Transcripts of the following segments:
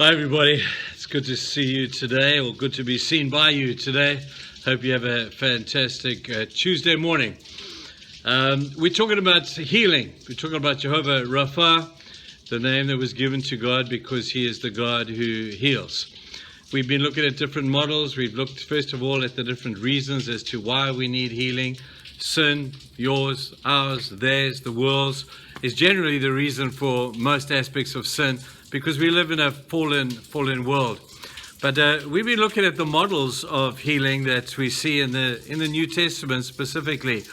Hi everybody, it's good to see you today, or good to be seen by you today. Hope you have a fantastic Tuesday morning. We're talking about healing. We're talking about Jehovah Rapha, the name that was given to God because he is the God who heals. We've been looking at different models. We've looked first of all at the different reasons as to why we need healing. Sin, yours, ours, theirs, the world's, is generally the reason for most aspects of sin, because we live in a fallen world. But we've been looking at the models of healing that we see in the New Testament specifically.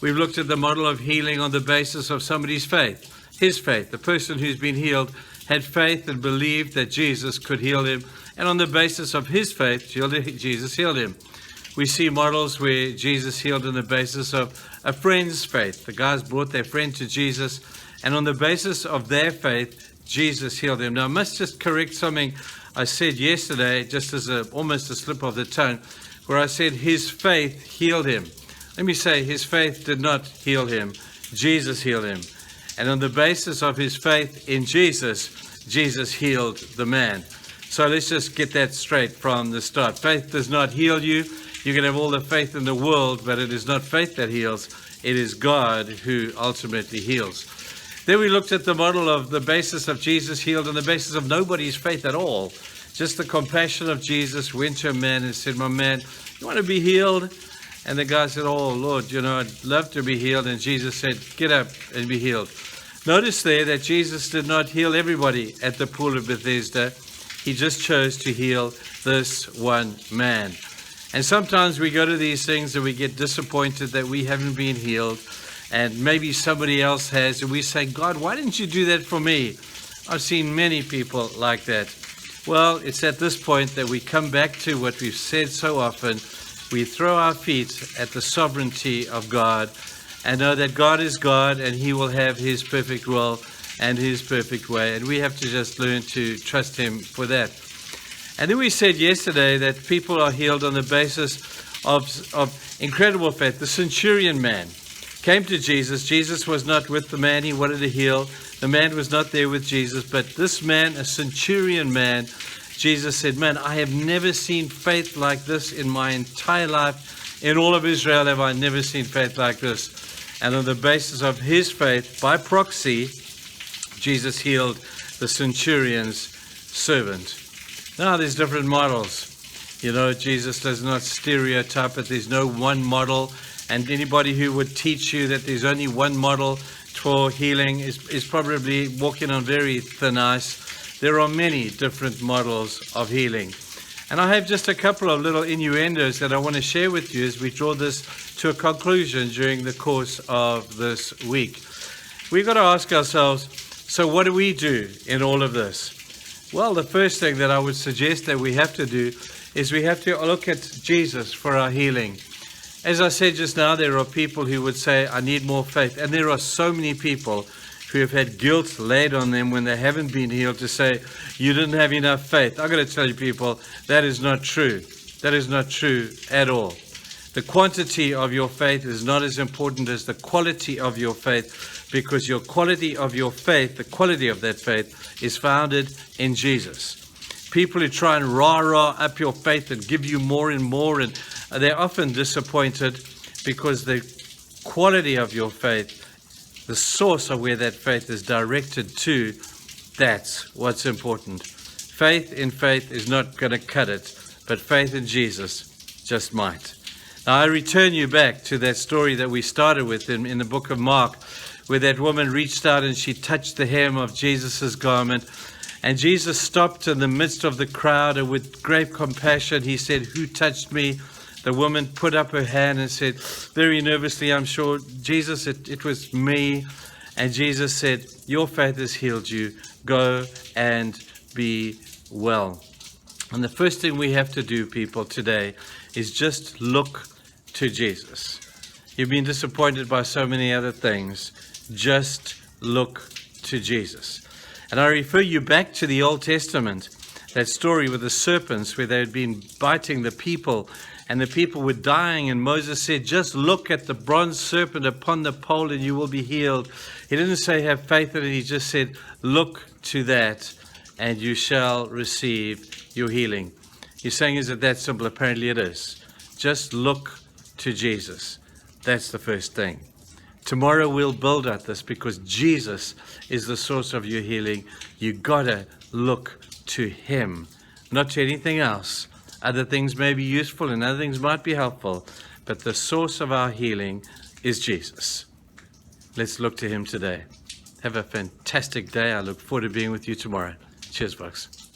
We've looked at the model of healing on the basis of somebody's faith, his faith. The person who's been healed had faith and believed that Jesus could heal him, and on the basis of his faith, Jesus healed him. We see models where Jesus healed on the basis of a friend's faith. The guys brought their friend to Jesus, and on the basis of their faith, Jesus healed him. Now, I must just correct something I said yesterday, just as almost a slip of the tongue, where I said his faith healed him. Let me say, his faith did not heal him. Jesus healed him. And on the basis of his faith in Jesus, Jesus healed the man. So let's just get that straight from the start. Faith does not heal you. You can have all the faith in the world, but it is not faith that heals. It is God who ultimately heals. Then we looked at the model of the basis of Jesus healed on the basis of nobody's faith at all. Just the compassion of Jesus went to a man and said, "My man, you want to be healed?" And the guy said, "Oh, Lord, I'd love to be healed." And Jesus said, "Get up and be healed." Notice there that Jesus did not heal everybody at the pool of Bethesda. He just chose to heal this one man. And sometimes we go to these things and we get disappointed that we haven't been healed, and maybe somebody else has, and we say, "God, why didn't you do that for me?" I've seen many people like that. Well, it's at this point that we come back to what we've said so often. We throw our feet at the sovereignty of God and know that God is God and he will have his perfect will and his perfect way. And we have to just learn to trust him for that. And then we said yesterday that people are healed on the basis of incredible faith. The centurion man came to Jesus. Jesus was not with the man he wanted to heal. The man was not there with Jesus. But this man, a centurion man, Jesus said, "Man, I have never seen faith like this in my entire life. In all of Israel have I never seen faith like this." And on the basis of his faith, by proxy, Jesus healed the centurion's servant. Now, there's different models. Jesus does not stereotype it. There's no one model. And anybody who would teach you that there's only one model for healing is probably walking on very thin ice. There are many different models of healing. And I have just a couple of little innuendos that I want to share with you as we draw this to a conclusion during the course of this week. We've got to ask ourselves, so what do we do in all of this? Well, the first thing that I would suggest that we have to do is we have to look at Jesus for our healing. As I said just now, there are people who would say, "I need more faith." And there are so many people who have had guilt laid on them when they haven't been healed to say, "You didn't have enough faith." I've got to tell you people, that is not true. That is not true at all. The quantity of your faith is not as important as the quality of your faith, because your quality of your faith, the quality of that faith, is founded in Jesus. People who try and rah-rah up your faith and give you more and more, and they're often disappointed because the quality of your faith, the source of where that faith is directed to, that's what's important. Faith in faith is not going to cut it, but faith in Jesus just might. Now, I return you back to that story that we started with in the book of Mark, where that woman reached out and she touched the hem of Jesus' garment. And Jesus stopped in the midst of the crowd, and with great compassion, he said, "Who touched me?" The woman put up her hand and said, very nervously, "I'm sure, Jesus, it was me." And Jesus said, "Your faith has healed you. Go and be well." And the first thing we have to do, people, today is just look to Jesus. You've been disappointed by so many other things. Just look to Jesus. And I refer you back to the Old Testament, that story with the serpents where they had been biting the people and the people were dying, and Moses said, "Just look at the bronze serpent upon the pole and you will be healed." He didn't say have faith in it. He just said, look to that and you shall receive your healing. You're saying, is it that simple? Apparently it is. Just look to Jesus. That's the first thing. Tomorrow we'll build at this because Jesus is the source of your healing. You gotta look to Him, not to anything else. Other things may be useful and other things might be helpful, but the source of our healing is Jesus. Let's look to Him today. Have a fantastic day. I look forward to being with you tomorrow. Cheers, folks.